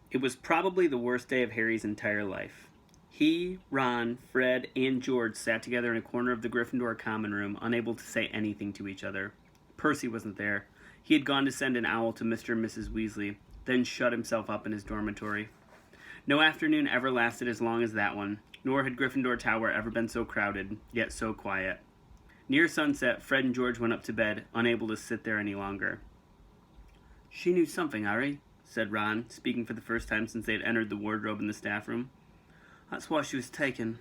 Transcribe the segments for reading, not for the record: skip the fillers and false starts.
It was probably the worst day of Harry's entire life. He, Ron, Fred, and George sat together in a corner of the Gryffindor common room, unable to say anything to each other. Percy wasn't there. He had gone to send an owl to Mr. and Mrs. Weasley, then shut himself up in his dormitory. No afternoon ever lasted as long as that one, nor had Gryffindor Tower ever been so crowded, yet so quiet. Near sunset, Fred and George went up to bed, unable to sit there any longer. "She knew something, Harry," said Ron, speaking for the first time since they had entered the wardrobe in the staff room. "That's why she was taken.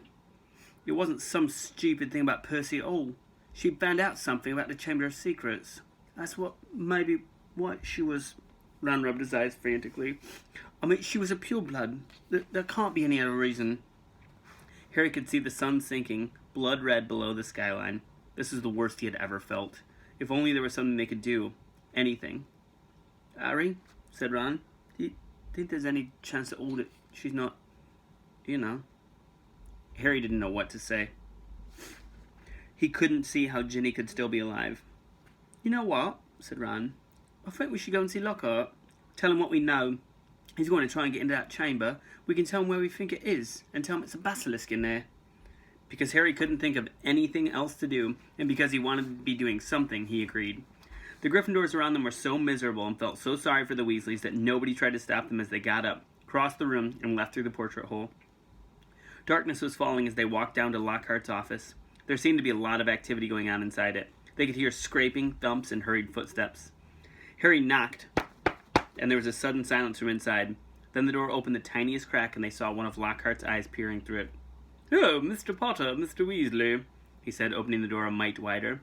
It wasn't some stupid thing about Percy at all. She found out something about the Chamber of Secrets. That's why she was..." Ron rubbed his eyes frantically. "I mean, she was a pureblood. There can't be any other reason." Harry could see the sun sinking, blood red below the skyline. This is the worst he had ever felt. If only there was something they could do. Anything. "Harry," said Ron, "do you think there's any chance at all that she's not, you know?" Harry didn't know what to say. He couldn't see how Ginny could still be alive. "You know what?" said Ron. "I think we should go and see Lockhart. Tell him what we know. He's going to try and get into that chamber. We can tell him where we think it is, and tell him it's a basilisk in there." Because Harry couldn't think of anything else to do, and because he wanted to be doing something, he agreed. The Gryffindors around them were so miserable and felt so sorry for the Weasleys that nobody tried to stop them as they got up, crossed the room, and left through the portrait hole. Darkness was falling as they walked down to Lockhart's office. There seemed to be a lot of activity going on inside it. They could hear scraping, thumps, and hurried footsteps. Harry knocked, and there was a sudden silence from inside. Then the door opened the tiniest crack, and they saw one of Lockhart's eyes peering through it. "Oh, Mr. Potter, Mr. Weasley," he said, opening the door a mite wider.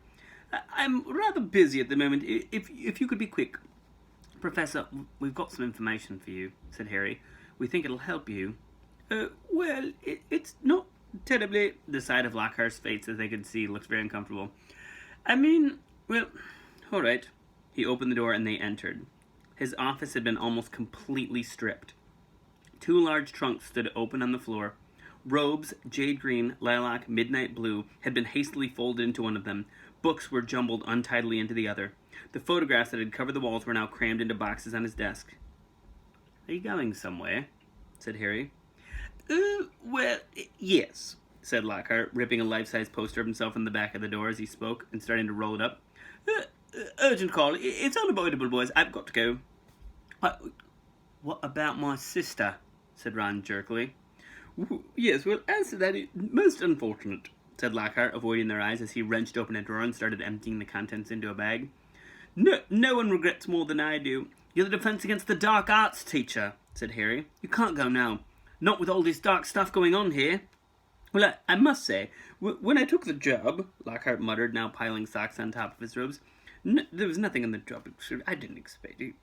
"I'm rather busy at the moment. If you could be quick." "Professor, we've got some information for you," said Harry. "We think it'll help you." Well, it's not terribly..." The side of Lockhart's face, as they could see, looked very uncomfortable. "I mean, well, all right." He opened the door and they entered. His office had been almost completely stripped. Two large trunks stood open on the floor. Robes, jade green, lilac, midnight blue, had been hastily folded into one of them. Books were jumbled untidily into the other. The photographs that had covered the walls were now crammed into boxes on his desk. "Are you going somewhere?" said Harry. Well, yes," said Lockhart, ripping a life-size poster of himself in the back of the door as he spoke and starting to roll it up. Urgent call. It's unavoidable, boys. I've got to go." "What about my sister?" said Ron jerkily. "Yes, well, as to that, most unfortunate," said Lockhart, avoiding their eyes as he wrenched open a drawer and started emptying the contents into a bag. No one regrets more than I do." "You're the Defense Against the Dark Arts teacher," said Harry. "You can't go now. Not with all this dark stuff going on here." "Well, I must say, when I took the job," Lockhart muttered, now piling socks on top of his robes, "there was nothing in the job I didn't expect it."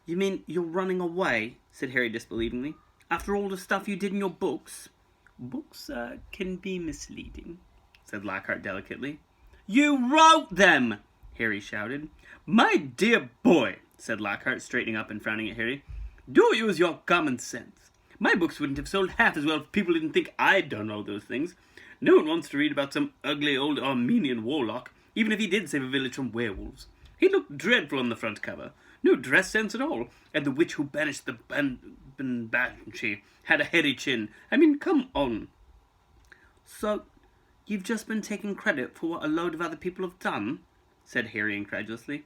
"You mean you're running away?" said Harry disbelievingly. "After all the stuff you did in your books?" "Books can be misleading," said Lockhart delicately. "You wrote them!" Harry shouted. "My dear boy," said Lockhart, straightening up and frowning at Harry, "do use your common sense. My books wouldn't have sold half as well if people didn't think I'd done all those things. No one wants to read about some ugly old Armenian warlock, even if he did save a village from werewolves. He looked dreadful on the front cover. No dress sense at all. And the witch who banished the Banshee had a hairy chin. I mean, come on." "So, you've just been taking credit for what a load of other people have done?" said Harry incredulously.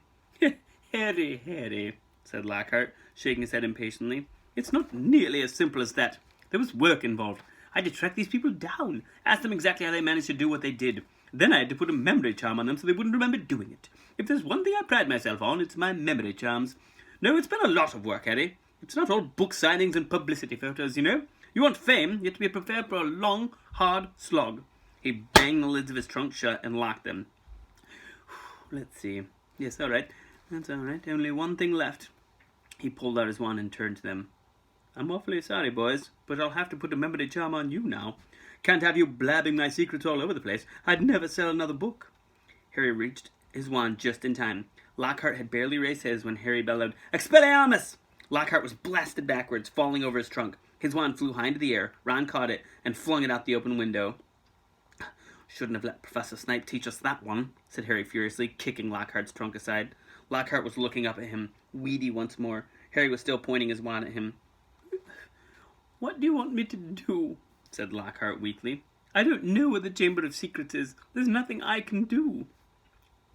Harry, said Lockhart, shaking his head impatiently. "It's not nearly as simple as that. There was work involved. I had to track these people down, ask them exactly how they managed to do what they did. Then I had to put a memory charm on them so they wouldn't remember doing it. If there's one thing I pride myself on, it's my memory charms. No, it's been a lot of work, Harry. It's not all book signings and publicity photos, you know. You want fame, you have to be prepared for a long, hard slog." He banged the lids of his trunk shut and locked them. "Let's see. Yes, all right. That's all right. Only one thing left." He pulled out his wand and turned to them. "I'm awfully sorry, boys, but I'll have to put a memory charm on you now. Can't have you blabbing my secrets all over the place. I'd never sell another book." Harry reached his wand just in time. Lockhart had barely raised his when Harry bellowed, "Expelliarmus!" Lockhart was blasted backwards, falling over his trunk. His wand flew high into the air. Ron caught it and flung it out the open window. "Shouldn't have let Professor Snape teach us that one," said Harry furiously, kicking Lockhart's trunk aside. Lockhart was looking up at him, weedy once more. Harry was still pointing his wand at him. What do you want me to do? Said Lockhart weakly. I don't know where the Chamber of Secrets is. There's nothing I can do.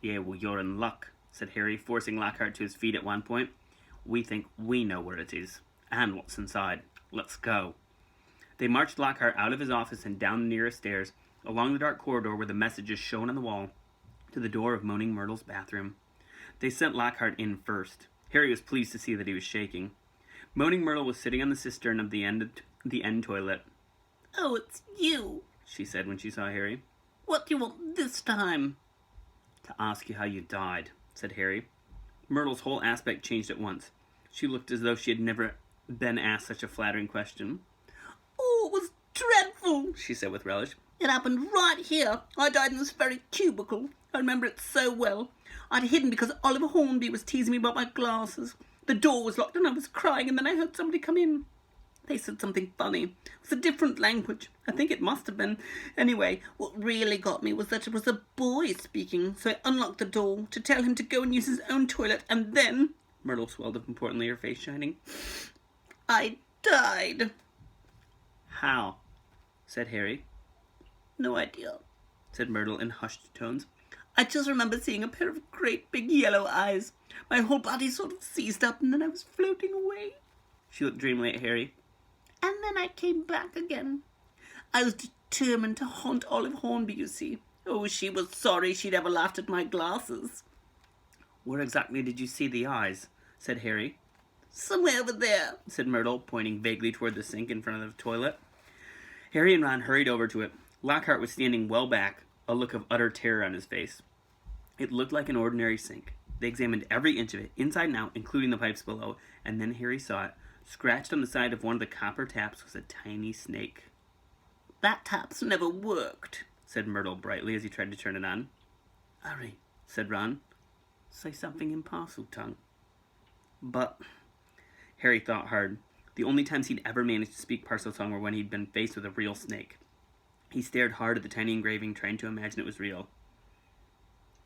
Yeah, well, you're in luck, said Harry, forcing Lockhart to his feet at one point. We think we know where it is, and what's inside. Let's go. They marched Lockhart out of his office and down the nearest stairs, along the dark corridor where the messages shone on the wall, to the door of Moaning Myrtle's bathroom. They sent Lockhart in first. Harry was pleased to see that he was shaking. Moaning Myrtle was sitting on the cistern of the end toilet. Oh, it's you, she said when she saw Harry. What do you want this time? To ask you how you died, said Harry. Myrtle's whole aspect changed at once. She looked as though she had never been asked such a flattering question. Oh, it was dreadful, she said with relish. It happened right here. I died in this very cubicle. I remember it so well. I'd hidden because Oliver Hornby was teasing me about my glasses. The door was locked and I was crying, and then I heard somebody come in. They said something funny. It was a different language. I think it must have been. Anyway, what really got me was that it was a boy speaking, so I unlocked the door to tell him to go and use his own toilet, and then... Myrtle swelled up importantly, her face shining. I died. How? Said Harry. No idea, said Myrtle in hushed tones. I just remember seeing a pair of great big yellow eyes. My whole body sort of seized up, and then I was floating away. She looked dreamily at Harry. And then I came back again. I was determined to haunt Olive Hornby, you see. Oh, she was sorry she'd ever laughed at my glasses. Where exactly did you see the eyes? Said Harry. Somewhere over there, said Myrtle, pointing vaguely toward the sink in front of the toilet. Harry and Ron hurried over to it. Lockhart was standing well back, a look of utter terror on his face. It looked like an ordinary sink. They examined every inch of it, inside and out, including the pipes below, and then Harry saw it. Scratched on the side of one of the copper taps was a tiny snake. That tap's never worked, said Myrtle brightly as he tried to turn it on. Hurry, said Ron. Say something in parcel tongue. But Harry thought hard. The only times he'd ever managed to speak parcel tongue were when he'd been faced with a real snake. He stared hard at the tiny engraving, trying to imagine it was real.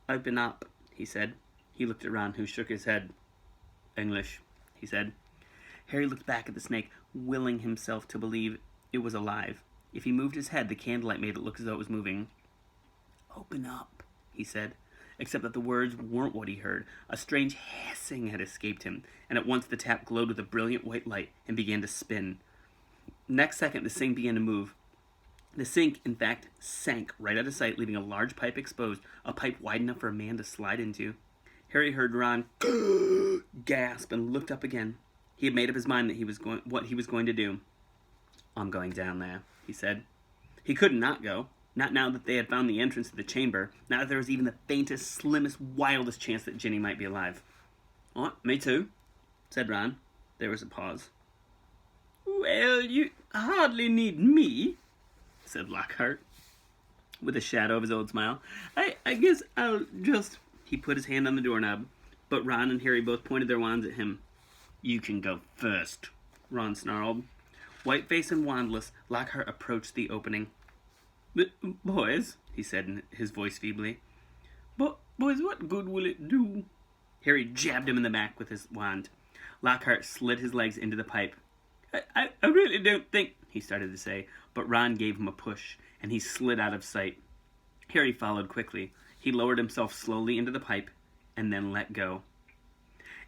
Open up, he said. He looked at Ron, who shook his head. English, he said. Harry looked back at the snake, willing himself to believe it was alive. If he moved his head, the candlelight made it look as though it was moving. Open up, he said, except that the words weren't what he heard. A strange hissing had escaped him, and at once the tap glowed with a brilliant white light and began to spin. Next second, the sink began to move. The sink, in fact, sank right out of sight, leaving a large pipe exposed, a pipe wide enough for a man to slide into. Harry heard Ron gasp and looked up again. He had made up his mind that what he was going to do. I'm going down there, he said. He couldn't not go. Not now that they had found the entrance to the chamber. Not that there was even the faintest, slimmest, wildest chance that Ginny might be alive. Oh, me too, said Ron. There was a pause. Well, you hardly need me, said Lockhart, with a shadow of his old smile. I guess I'll just... He put his hand on the doorknob, but Ron and Harry both pointed their wands at him. You can go first, Ron snarled. White-faced and wandless, Lockhart approached the opening. Boys, he said, his voice feebly. But, boys, what good will it do? Harry jabbed him in the back with his wand. Lockhart slid his legs into the pipe. I really don't think, he started to say, but Ron gave him a push, and he slid out of sight. Harry followed quickly. He lowered himself slowly into the pipe, and then let go.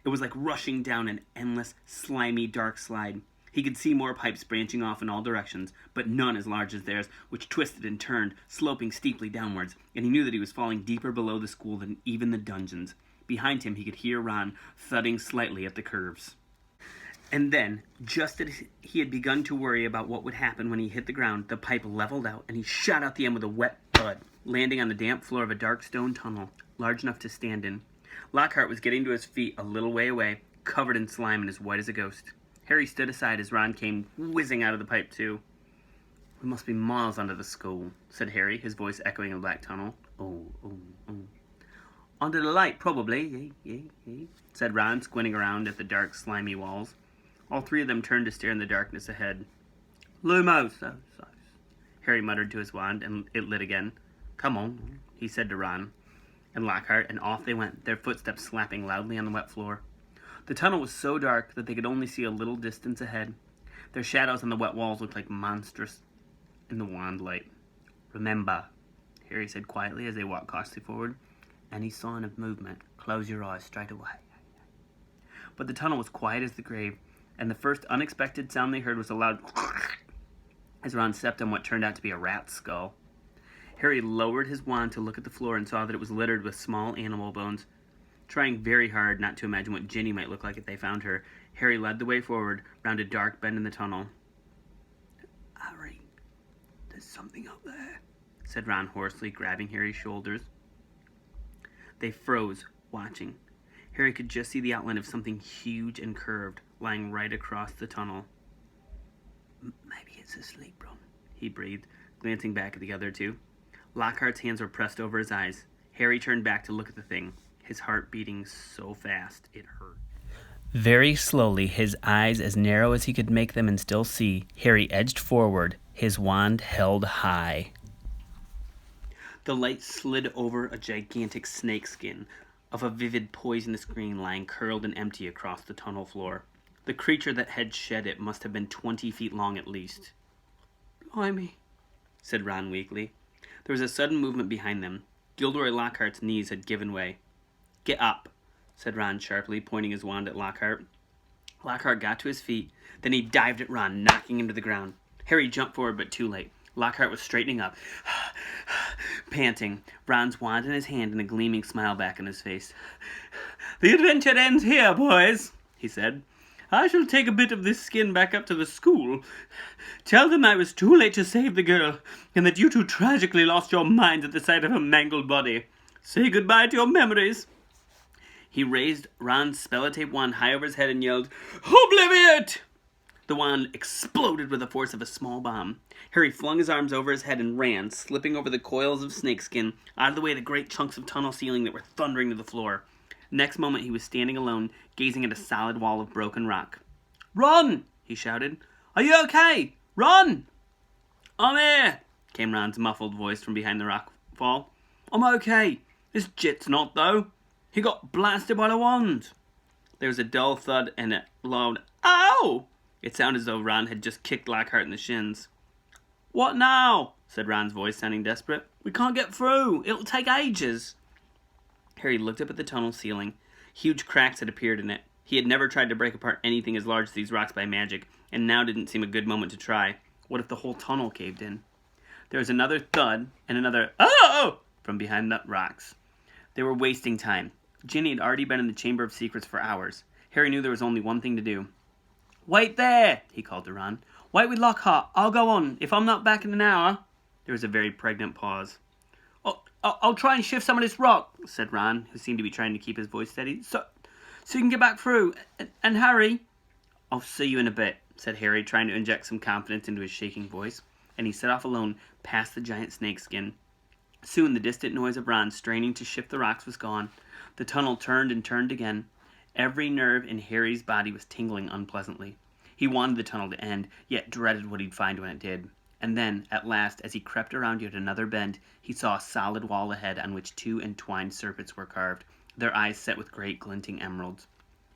It was like rushing down an endless, slimy, dark slide. He could see more pipes branching off in all directions, but none as large as theirs, which twisted and turned, sloping steeply downwards, and he knew that he was falling deeper below the school than even the dungeons. Behind him, he could hear Ron thudding slightly at the curves. And then, just as he had begun to worry about what would happen when he hit the ground, the pipe leveled out, and he shot out the end with a wet thud, landing on the damp floor of a dark stone tunnel, large enough to stand in. Lockhart was getting to his feet a little way away, covered in slime and as white as a ghost. Harry stood aside as Ron came whizzing out of the pipe, too. We must be miles under the school, said Harry, his voice echoing in the black tunnel. Oh. Under the light, probably, said Ron, squinting around at the dark, slimy walls. All three of them turned to stare in the darkness ahead. Lumos, Harry muttered to his wand, and it lit again. Come on, he said to Ron and Lockhart, and off they went, their footsteps slapping loudly on the wet floor. The tunnel was so dark that they could only see a little distance ahead. Their shadows on the wet walls looked like monstrous in the wand light. "Remember," Harry said quietly as they walked cautiously forward, "any sign of movement, close your eyes straight away." But the tunnel was quiet as the grave, and the first unexpected sound they heard was a loud as Ron stepped on what turned out to be a rat's skull. Harry lowered his wand to look at the floor and saw that it was littered with small animal bones. Trying very hard not to imagine what Ginny might look like if they found her, Harry led the way forward, round a dark bend in the tunnel. "Harry, there's something up there," said Ron hoarsely, grabbing Harry's shoulders. They froze, watching. Harry could just see the outline of something huge and curved, lying right across the tunnel. "Maybe it's asleep, Ron," he breathed, glancing back at the other two. Lockhart's hands were pressed over his eyes. Harry turned back to look at the thing, his heart beating so fast it hurt. Very slowly, his eyes as narrow as he could make them and still see, Harry edged forward, his wand held high. The light slid over a gigantic snakeskin of a vivid poisonous green lying curled and empty across the tunnel floor. The creature that had shed it must have been 20 feet long at least. "Blimey," said Ron weakly. There was a sudden movement behind them. Gilderoy Lockhart's knees had given way. "Get up," said Ron sharply, pointing his wand at Lockhart. Lockhart got to his feet. Then he dived at Ron, knocking him to the ground. Harry jumped forward, but too late. Lockhart was straightening up, panting, Ron's wand in his hand and a gleaming smile back on his face. "The adventure ends here, boys," he said. "I shall take a bit of this skin back up to the school. Tell them I was too late to save the girl, and that you two tragically lost your minds at the sight of her mangled body. Say goodbye to your memories." He raised Ron's spell-tape wand high over his head and yelled, "Obliviate!" The wand exploded with the force of a small bomb. Harry flung his arms over his head and ran, slipping over the coils of snakeskin, out of the way of the great chunks of tunnel ceiling that were thundering to the floor. Next moment he was standing alone, gazing at a solid wall of broken rock. "Ron!" he shouted. "Are you okay? Ron!" "I'm here," came Ron's muffled voice from behind the rock wall. "I'm okay. This Jit's not, though. He got blasted by the wand." There was a dull thud and a loud "Ow!" It sounded as though Ron had just kicked Lockhart in the shins. "What now?" said Ron's voice, sounding desperate. "We can't get through. It'll take ages." Harry looked up at the tunnel ceiling. Huge cracks had appeared in it. He had never tried to break apart anything as large as these rocks by magic, and now didn't seem a good moment to try. What if the whole tunnel caved in? There was another thud and another "Oh!" from behind the rocks. They were wasting time. Ginny had already been in the Chamber of Secrets for hours. Harry knew there was only one thing to do. "Wait there," he called to Ron. "Wait with Lockhart. I'll go on. If I'm not back in an hour..." There was a very pregnant pause. I'll try and shift some of this rock," said Ron, who seemed to be trying to keep his voice steady, so you can get back through. And Harry..." "I'll see you in a bit," said Harry, trying to inject some confidence into his shaking voice, and he set off alone past the giant snakeskin. Soon the distant noise of Ron straining to shift the rocks was gone. The tunnel turned and turned again. Every nerve in Harry's body was tingling unpleasantly. He wanted the tunnel to end, yet dreaded what he'd find when it did. And then, at last, as he crept around yet another bend, he saw a solid wall ahead on which two entwined serpents were carved, their eyes set with great glinting emeralds.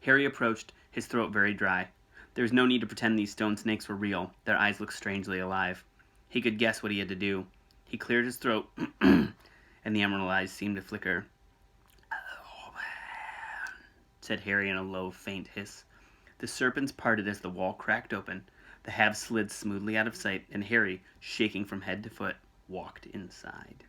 Harry approached, his throat very dry. There was no need to pretend these stone snakes were real. Their eyes looked strangely alive. He could guess what he had to do. He cleared his throat, and the emerald eyes seemed to flicker. "Oh, man," said Harry in a low, faint hiss. The serpents parted as the wall cracked open. The halves slid smoothly out of sight, and Harry, shaking from head to foot, walked inside.